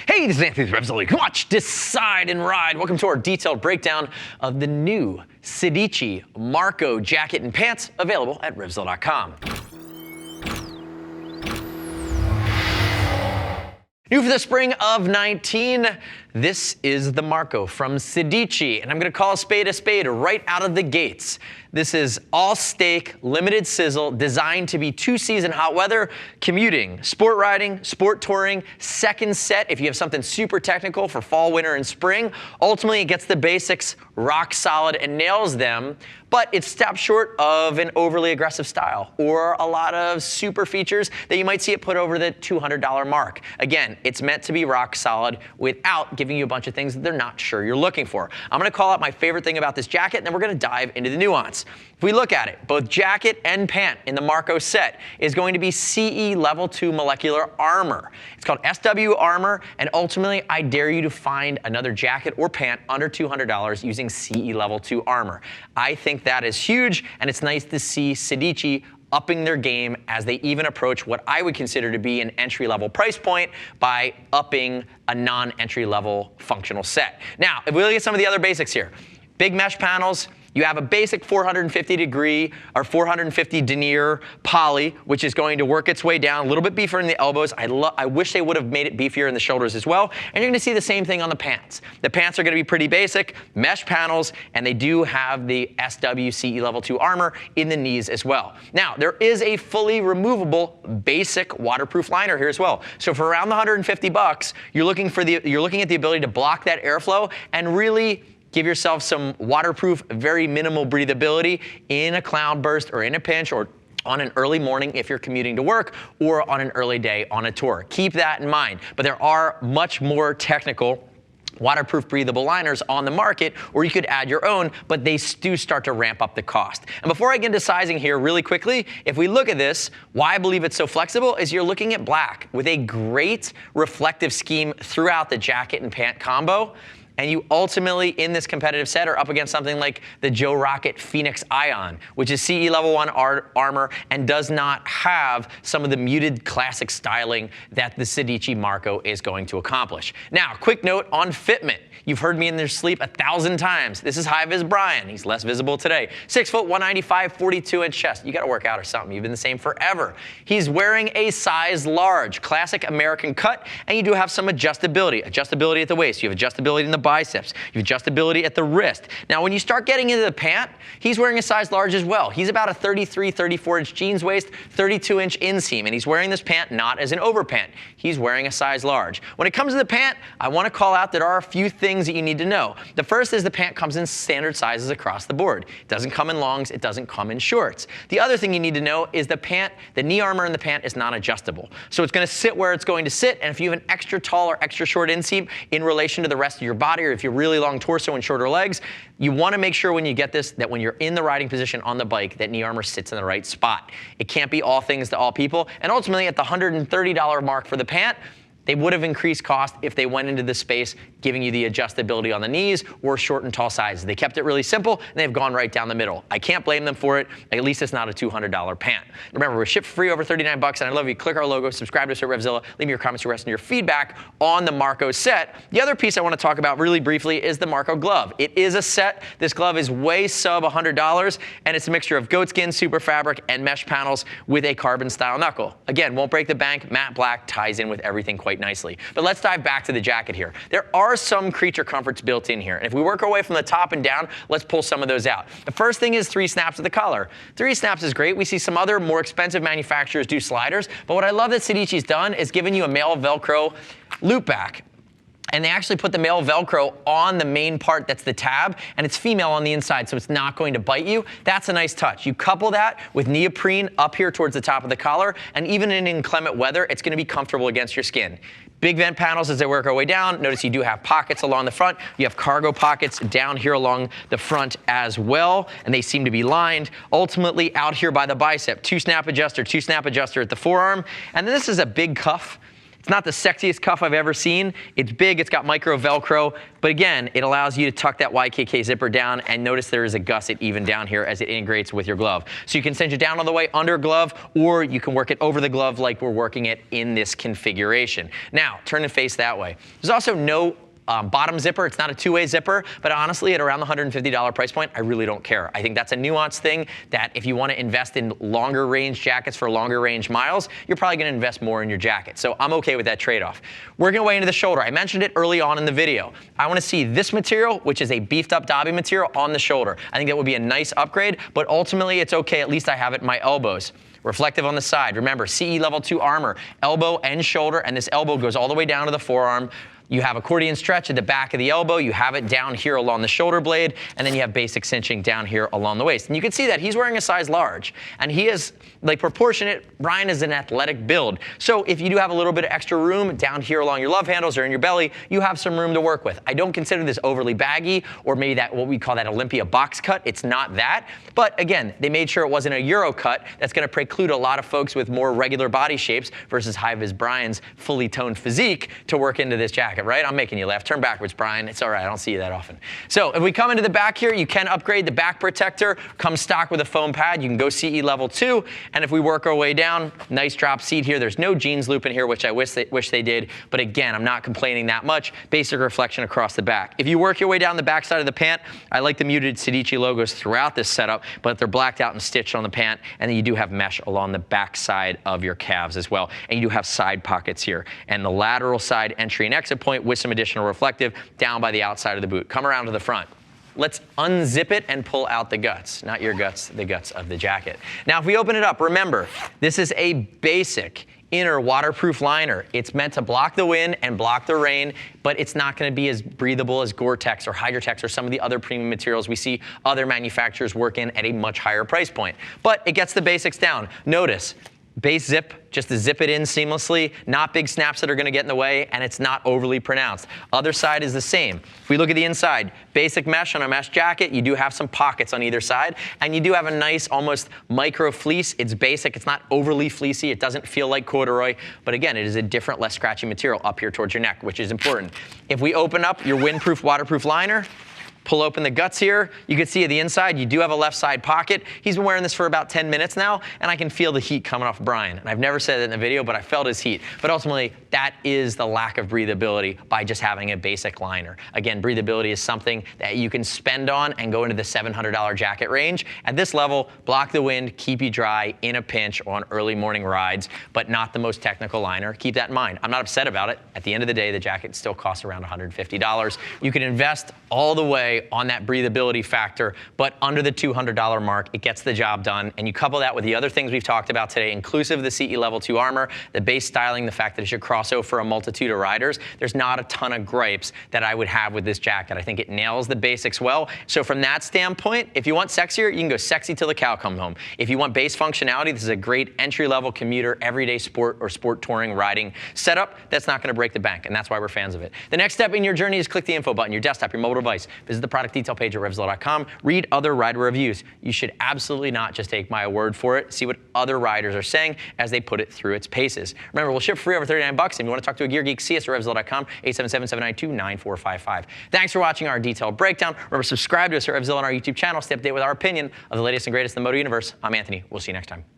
Hey, this is Anthony with RevZilla. Watch, decide, and ride. Welcome to our detailed breakdown of the new Sedici Marco jacket and pants available at RevZilla.com. New for the spring of 19, this is the Marco from Sedici, and I'm going to call a spade right out of the gates. This is all steak, limited sizzle, designed to be two-season hot weather, commuting, sport riding, sport touring, second set if you have something super technical for fall, winter, and spring. Ultimately, it gets the basics rock solid and nails them, but it stops short of an overly aggressive style or a lot of super features that you might see it put over the $200 mark. Again, it's meant to be rock solid without giving you a bunch of things that they're not sure you're looking for. I'm going to call out my favorite thing about this jacket, and then we're going to dive into the nuance. If we look at it, both jacket and pant in the Marco set is going to be CE Level 2 molecular armor. It's called SW armor, and ultimately, I dare you to find another jacket or pant under $200 using CE Level 2 armor. I think that is huge, and it's nice to see Sedici upping their game as they even approach what I would consider to be an entry-level price point by upping a non-entry level functional set. Now, if we look at some of the other basics here, big mesh panels. You have a basic 450 denier poly, which is going to work its way down a little bit beefier in the elbows. I wish they would have made it beefier in the shoulders as well. And you're going to see the same thing on the pants. The pants are going to be pretty basic, mesh panels, and they do have the SWCE Level 2 armor in the knees as well. Now, there is a fully removable basic waterproof liner here as well. So for around the 150 bucks, you're looking at the ability to block that airflow and really give yourself some waterproof, very minimal breathability in a cloudburst or in a pinch or on an early morning if you're commuting to work or on an early day on a tour. Keep that in mind. But there are much more technical waterproof breathable liners on the market, or you could add your own, but they do start to ramp up the cost. And before I get into sizing here really quickly, if we look at this, why I believe it's so flexible is you're looking at black with a great reflective scheme throughout the jacket and pant combo. And you ultimately, in this competitive set, are up against something like the Joe Rocket Phoenix Ion, which is CE Level 1 armor and does not have some of the muted classic styling that the Sedici Marco is going to accomplish. Now, quick note on Fitment. You've heard me in their sleep 1,000 times. This is high-vis Brian. He's less visible today. 6 foot, 195, 42-inch chest. You got to work out or something. You've been the same forever. He's wearing a size large, classic American cut, and you do have some adjustability. Adjustability at the waist. You have adjustability in the biceps. You have adjustability at the wrist. Now, when you start getting into the pant, he's wearing a size large as well. He's about a 33, 34-inch jeans waist, 32-inch inseam, and he's wearing this pant not as an overpant. He's wearing a size large. When it comes to the pant, I want to call out that there are a few things that you need to know. The first is the pant comes in standard sizes across the board. It doesn't come in longs, it doesn't come in shorts. The other thing you need to know is the knee armor in the pant is not adjustable. So it's going to sit where it's going to sit, and if you have an extra tall or extra short inseam in relation to the rest of your body, or if you're really long torso and shorter legs, you want to make sure when you get this that when you're in the riding position on the bike, that knee armor sits in the right spot. It can't be all things to all people, and ultimately at the $130 mark for the pant, they would have increased cost if they went into the space giving you the adjustability on the knees or short and tall sizes. They kept it really simple, and they've gone right down the middle. I can't blame them for it. At least it's not a $200 pant. Remember, we're shipped free over 39 bucks, and I'd love you to click our logo, subscribe to us at RevZilla, leave me your comments, your rest, and your feedback on the Marco set. The other piece I want to talk about really briefly is the Marco glove. It is a set. This glove is way sub $100, and it's a mixture of goatskin, super fabric, and mesh panels with a carbon style knuckle. Again, won't break the bank, matte black, ties in with everything quite nicely. But let's dive back to the jacket here. There are some creature comforts built in here, and if we work our way from the top and down, let's pull some of those out. The first thing is 3 snaps of the collar. 3 snaps is great. We see some other more expensive manufacturers do sliders, but what I love that Sedici's done is given you a male Velcro loop back. And they actually put the male Velcro on the main part that's the tab, and it's female on the inside, so it's not going to bite you. That's a nice touch. You couple that with neoprene up here towards the top of the collar, and even in inclement weather, it's going to be comfortable against your skin. Big vent panels as they work our way down. Notice you do have pockets along the front. You have cargo pockets down here along the front as well, and they seem to be lined. Ultimately, out here by the bicep, 2 snap adjuster at the forearm, and then this is a big cuff. It's not the sexiest cuff I've ever seen. It's big, it's got micro Velcro, but again, it allows you to tuck that YKK zipper down, and notice there is a gusset even down here as it integrates with your glove. So you can cinch it down all the way under glove, or you can work it over the glove like we're working it in this configuration. Now, turn and face that way. There's also no bottom zipper. It's not a two-way zipper, but honestly, at around the $150 price point, I really don't care. I think that's a nuanced thing that if you want to invest in longer range jackets for longer range miles, you're probably going to invest more in your jacket. So I'm okay with that trade-off. Working away into the shoulder. I mentioned it early on in the video. I want to see this material, which is a beefed up Dobby material, on the shoulder. I think that would be a nice upgrade, but ultimately it's okay. At least I have it in my elbows. Reflective on the side. Remember, CE level 2 armor, elbow and shoulder, and this elbow goes all the way down to the forearm. You have accordion stretch at the back of the elbow, you have it down here along the shoulder blade, and then you have basic cinching down here along the waist. And you can see that he's wearing a size large, and he is like proportionate. Brian is an athletic build. So if you do have a little bit of extra room down here along your love handles or in your belly, you have some room to work with. I don't consider this overly baggy or maybe that what we call that Olympia box cut. It's not that. But again, they made sure it wasn't a Euro cut that's going to preclude a lot of folks with more regular body shapes versus high-vis Brian's fully toned physique to work into this jacket. Right? I'm making you laugh. Turn backwards, Brian. It's all right. I don't see you that often. So if we come into the back here, you can upgrade the back protector. Comes stock with a foam pad. You can go CE level 2. And if we work our way down, nice drop seat here. There's no jeans loop in here, which I wish they did. But again, I'm not complaining that much. Basic reflection across the back. If you work your way down the back side of the pant, I like the muted Sedici logos throughout this setup, but they're blacked out and stitched on the pant. And then you do have mesh along the back side of your calves as well. And you do have side pockets here. And the lateral side entry and exit point with some additional reflective down by the outside of the boot. Come around to the front. Let's unzip it and pull out the guts. Not your guts, the guts of the jacket. Now, if we open it up, remember, this is a basic inner waterproof liner. It's meant to block the wind and block the rain, but it's not going to be as breathable as Gore-Tex or Hydrotex or some of the other premium materials we see other manufacturers work in at a much higher price point. But it gets the basics down. Notice, base zip, just to zip it in seamlessly, not big snaps that are going to get in the way, and it's not overly pronounced. Other side is the same. If we look at the inside, basic mesh on a mesh jacket, you do have some pockets on either side, and you do have a nice, almost micro fleece. It's basic. It's not overly fleecy. It doesn't feel like corduroy, but again, it is a different, less scratchy material up here towards your neck, which is important. If we open up your windproof, waterproof liner, pull open the guts here. You can see at the inside, you do have a left side pocket. He's been wearing this for about 10 minutes now, and I can feel the heat coming off Brian. And I've never said that in the video, but I felt his heat. But ultimately, that is the lack of breathability by just having a basic liner. Again, breathability is something that you can spend on and go into the $700 jacket range. At this level, block the wind, keep you dry in a pinch on early morning rides, but not the most technical liner. Keep that in mind. I'm not upset about it. At the end of the day, the jacket still costs around $150. You can invest all the way on that breathability factor, but under the $200 mark, it gets the job done. And you couple that with the other things we've talked about today, inclusive of the CE Level 2 armor, the base styling, the fact that it should cross over a multitude of riders. There's not a ton of gripes that I would have with this jacket. I think it nails the basics well. So from that standpoint, if you want sexier, you can go sexy till the cow comes home. If you want base functionality, this is a great entry-level commuter, everyday sport or sport touring riding setup that's not going to break the bank, and that's why we're fans of it. The next step in your journey is click the info button, your desktop, your mobile device. Visit the product detail page at RevZilla.com. Read other rider reviews. You should absolutely not just take my word for it. See what other riders are saying as they put it through its paces. Remember, we'll ship free over $39. If you want to talk to a gear geek, see us at RevZilla.com, 877-792-9455. Thanks for watching our detailed breakdown. Remember, subscribe to us at RevZilla on our YouTube channel. Stay up to date with our opinion of the latest and greatest in the moto universe. I'm Anthony. We'll see you next time.